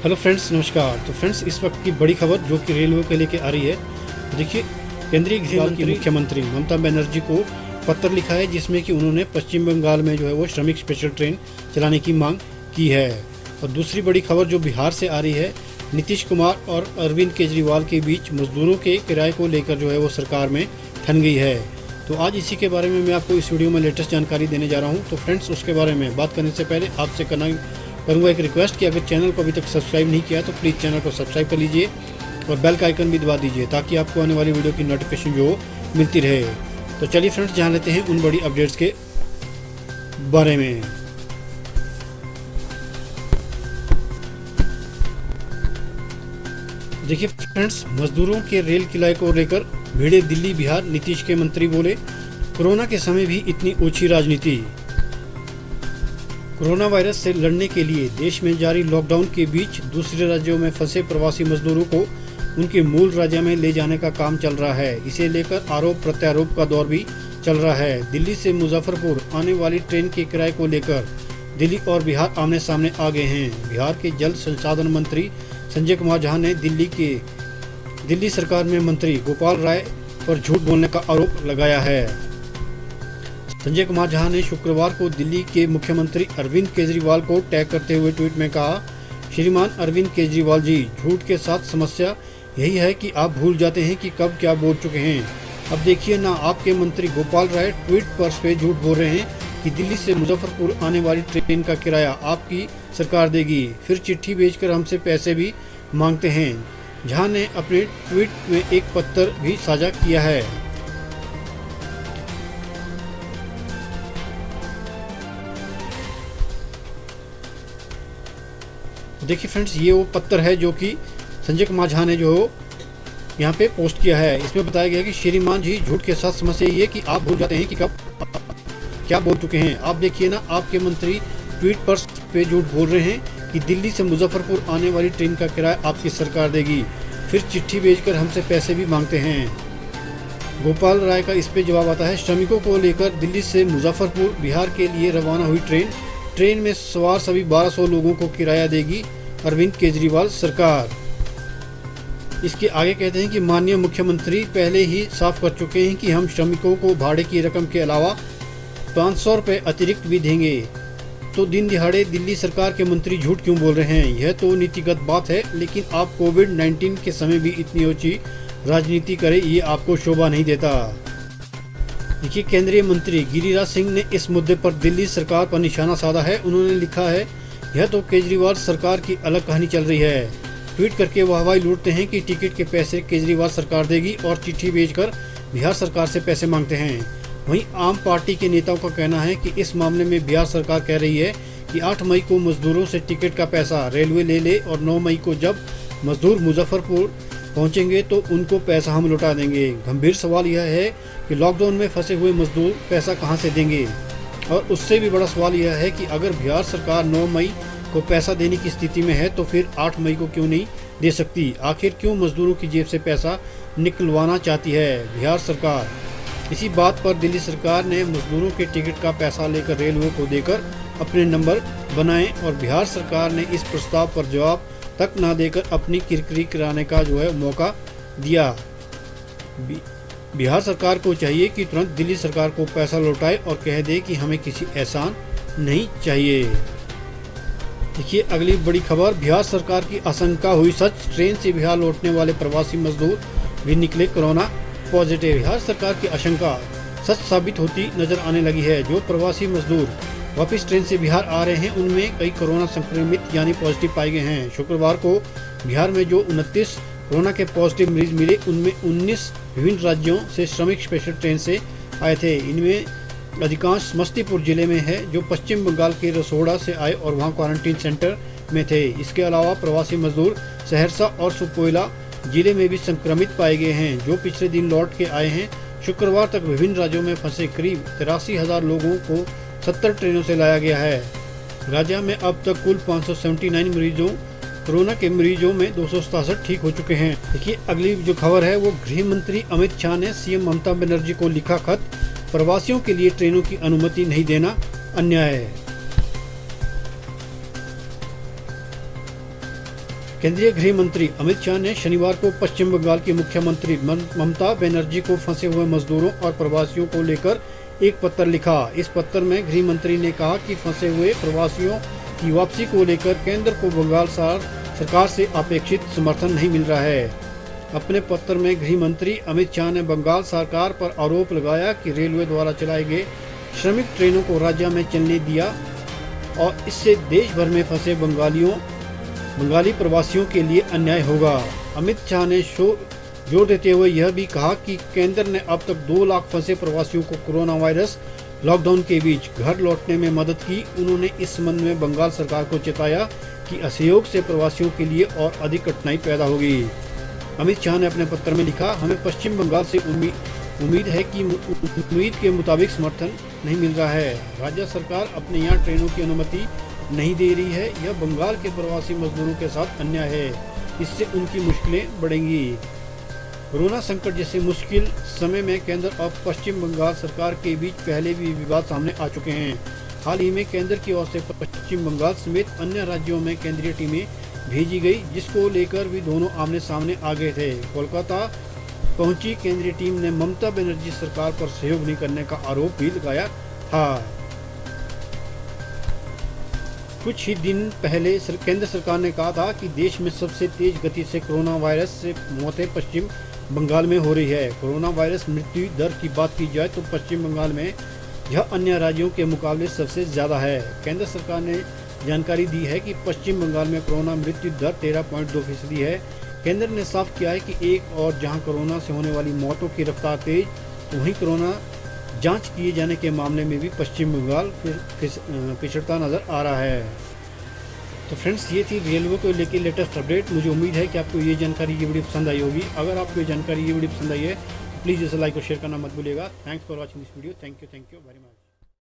Hello friends, नमस्कार। तो friends, इस वक्त की बड़ी खबर जो कि रेलवे के लेके आ रही है। देखिए, केंद्रीय गृह मंत्री मुख्यमंत्री ममता बनर्जी को पत्र लिखा है जिसमें कि उन्होंने पश्चिम बंगाल में जो है वो श्रमिक स्पेशल ट्रेन चलाने की मांग की है। और दूसरी बड़ी खबर जो बिहार से आ रही है, नीतीश कुमार और अरविंद केजरीवाल के बीच मजदूरों के किराए को लेकर जो है वो सरकार में ठन गई है। तो आज इसी के बारे में मैं आपको इस वीडियो में लेटेस्ट जानकारी देने जा रहा हूं। तो फ्रेंड्स, उसके बारे में बात करने से पहले आपसे करूँगा एक रिक्वेस्ट कि अगर चैनल को अभी तक सब्सक्राइब नहीं किया तो प्लीज़ चैनल को सब्सक्राइब कर लीजिए और बेल का आइकन भी दबा दीजिए ताकि आपको आने वाली वीडियो की नोटिफिकेशन जो मिलती रहे। तो चलिए फ्रेंड्स, जान लेते हैं उन बड़ी अपडेट्स के बारे में। देखिए फ्रेंड्स, मजदूरों के रेल किराए को लेकर भिड़े दिल्ली बिहार। नीतीश के मंत्री बोले, कोरोना के समय भी इतनी ओछी राजनीति। कोरोना वायरस से लड़ने के लिए देश में जारी लॉकडाउन के बीच दूसरे राज्यों में फंसे प्रवासी मजदूरों को उनके मूल राज्य में ले जाने का काम चल रहा है। इसे लेकर आरोप प्रत्यारोप का दौर भी चल रहा है। दिल्ली से मुजफ्फरपुर आने वाली ट्रेन के किराए को लेकर दिल्ली और बिहार आमने सामने आ गए हैं। बिहार के जल संसाधन मंत्री संजय कुमार झा ने दिल्ली सरकार में मंत्री गोपाल राय पर झूठ बोलने का आरोप लगाया है। संजय कुमार झा ने शुक्रवार को दिल्ली के मुख्यमंत्री अरविंद केजरीवाल को टैग करते हुए ट्वीट में कहा, श्रीमान अरविंद केजरीवाल जी, झूठ के साथ समस्या यही है कि आप भूल जाते हैं कि कब क्या बोल चुके हैं। अब देखिए ना, आपके मंत्री गोपाल राय ट्वीट पर झूठ बोल रहे हैं कि दिल्ली से मुजफ्फरपुर आने वाली ट्रेन का किराया आपकी सरकार देगी, फिर चिट्ठी भेजकर हमसे पैसे भी मांगते हैं। झा ने अपने ट्वीट में एक पत्र भी साझा किया है। देखिए फ्रेंड्स, ये वो पत्र है जो कि संजय कुमार झा ने जो यहाँ पे पोस्ट किया है। इसमें बताया गया कि श्रीमान जी, झूठ के साथ समस्या ये कि आप भूल जाते हैं कि कब क्या बोल चुके हैं। आप देखिए ना, आपके मंत्री ट्वीट पर झूठ बोल रहे हैं कि दिल्ली से मुजफ्फरपुर आने वाली ट्रेन का किराया आपकी सरकार देगी, फिर चिट्ठी भेजकर हमसे पैसे भी मांगते हैं। गोपाल राय का इस पे जवाब आता है, श्रमिकों को लेकर दिल्ली से मुजफ्फरपुर बिहार के लिए रवाना हुई ट्रेन में सवार सभी 1200 लोगों को किराया देगी अरविंद केजरीवाल सरकार। इसके आगे कहते हैं कि माननीय मुख्यमंत्री पहले ही साफ कर चुके हैं कि हम श्रमिकों को भाड़े की रकम के अलावा 500 रुपये अतिरिक्त भी देंगे। तो दिन दिहाड़े दिल्ली सरकार के मंत्री झूठ क्यों बोल रहे हैं? यह तो नीतिगत बात है, लेकिन आप कोविड-19 के समय भी इतनी ऊंची राजनीति करें, ये आपको शोभा नहीं देता। देखिए, केंद्रीय मंत्री गिरिराज सिंह ने इस मुद्दे पर दिल्ली सरकार पर निशाना साधा है। उन्होंने लिखा है, यह तो केजरीवाल सरकार की अलग कहानी चल रही है। ट्वीट करके वह हवाई लूटते हैं कि टिकट के पैसे केजरीवाल सरकार देगी और चिट्ठी भेजकर बिहार सरकार से पैसे मांगते हैं। वहीं आम पार्टी के नेताओं का कहना है कि इस मामले में बिहार सरकार कह रही है कि 8 मई को मजदूरों से टिकट का पैसा रेलवे ले ले और 9 मई को जब मजदूर मुजफ्फरपुर पहुंचेंगे तो उनको पैसा हम लौटा देंगे। गंभीर सवाल यह है कि लॉकडाउन में फंसे हुए मजदूर पैसा कहां से देंगे? और उससे भी बड़ा सवाल यह है कि अगर बिहार सरकार 9 मई को पैसा देने की स्थिति में है तो फिर 8 मई को क्यों नहीं दे सकती? आखिर क्यों मजदूरों की जेब से पैसा निकलवाना चाहती है बिहार सरकार? इसी बात पर दिल्ली सरकार ने मजदूरों के टिकट का पैसा लेकर रेलवे को देकर अपने नंबर बनाए और बिहार सरकार ने इस प्रस्ताव पर जवाब तक ना देकर अपनी किरकिरी कराने का जो है मौका दिया। बिहार सरकार को चाहिए कि तुरंत दिल्ली सरकार को पैसा लौटाए और कह दे कि हमें किसी एहसान नहीं चाहिए। देखिए अगली बड़ी खबर, बिहार सरकार की आशंका हुई सच, ट्रेन से बिहार लौटने वाले प्रवासी मजदूर भी निकले कोरोना पॉजिटिव। बिहार सरकार की आशंका सच साबित होती नजर आने लगी है। जो प्रवासी मजदूर वापस ट्रेन से बिहार आ रहे हैं उनमें कई कोरोना संक्रमित यानी पॉजिटिव पाए गए हैं। शुक्रवार को बिहार में जो 29 कोरोना के पॉजिटिव मरीज मिले उनमें 19 विभिन्न राज्यों से श्रमिक स्पेशल ट्रेन से आए थे। इनमें अधिकांश समस्तीपुर जिले में है, जो पश्चिम बंगाल के रसोड़ा से आए और वहां क्वारंटीन सेंटर में थे। इसके अलावा प्रवासी मजदूर सहरसा और सुपोइला जिले में भी संक्रमित पाए गए हैं, जो पिछले दिन लौट के आए हैं। शुक्रवार तक विभिन्न राज्यों में फंसे करीब 83,000 लोगों को 70 ट्रेनों से लाया गया है। राज्य में अब तक कुल 579 कोरोना के मरीजों में 267 ठीक हो चुके हैं। देखिए अगली जो खबर है वो गृह मंत्री अमित शाह ने सीएम ममता बनर्जी को लिखा खत, प्रवासियों के लिए ट्रेनों की अनुमति नहीं देना अन्याय है। केंद्रीय गृह मंत्री अमित शाह ने शनिवार को पश्चिम बंगाल की मुख्यमंत्री ममता बनर्जी को फंसे हुए मजदूरों और प्रवासियों को लेकर एक पत्र लिखा। इस पत्र में गृह मंत्री ने कहा कि फंसे हुए प्रवासियों की वापसी को लेकर केंद्र को बंगाल सरकार से अपेक्षित समर्थन नहीं मिल रहा है। अपने पत्र में गृह मंत्री अमित शाह ने बंगाल सरकार पर आरोप लगाया कि रेलवे द्वारा चलाए गए श्रमिक ट्रेनों को राज्य में चलने दिया और इससे देश भर में फंसे बंगाली प्रवासियों के लिए अन्याय होगा। अमित शाह ने जोर देते हुए यह भी कहा कि केंद्र ने अब तक 2 लाख फंसे प्रवासियों को कोरोना वायरस लॉकडाउन के बीच घर लौटने में मदद की। उन्होंने इस संबंध में बंगाल सरकार को चेताया कि असहयोग से प्रवासियों के लिए और अधिक कठिनाई पैदा होगी। अमित शाह ने अपने पत्र में लिखा, हमें पश्चिम बंगाल से उम्मीद है कि उम्मीद के मुताबिक समर्थन नहीं मिल रहा है। राज्य सरकार अपने यहाँ ट्रेनों की अनुमति नहीं दे रही है। यह बंगाल के प्रवासी मजदूरों के साथ अन्याय है। इससे उनकी मुश्किलें बढ़ेंगी। कोरोना संकट जैसे मुश्किल समय में केंद्र और पश्चिम बंगाल सरकार के बीच पहले भी विवाद सामने आ चुके हैं। हाल ही में केंद्र की ओर से पश्चिम बंगाल समेत अन्य राज्यों में केंद्रीय टीमें भेजी गई, जिसको लेकर भी दोनों आमने सामने आ गए थे। कोलकाता पहुंची केंद्रीय टीम ने ममता बनर्जी सरकार पर सहयोग नहीं करने का आरोप भी लगाया था। कुछ ही दिन पहले केंद्र सरकार ने कहा था कि देश में सबसे तेज गति से कोरोना वायरस से मौतें पश्चिम बंगाल में हो रही है। कोरोना वायरस मृत्यु दर की बात की जाए तो पश्चिम बंगाल में यह अन्य राज्यों के मुकाबले सबसे ज़्यादा है। केंद्र सरकार ने जानकारी दी है कि पश्चिम बंगाल में कोरोना मृत्यु दर 13.2% है। केंद्र ने साफ किया है कि एक और जहां कोरोना से होने वाली मौतों की रफ्तार तेज, तो वहीं कोरोना जांच किए जाने के मामले में भी पश्चिम बंगाल पिछड़ता नजर आ रहा है। तो फ्रेंड्स, ये थी रेलवे को लेकर लेटेस्ट अपडेट। मुझे उम्मीद है कि आपको ये जानकारी, ये वीडियो पसंद आई होगी। अगर आपको ये जानकारी, ये वीडियो पसंद आई है, प्लीज़ इसे लाइक और शेयर करना मत भूलिएगा। Thanks for watching this video. Thank you very much.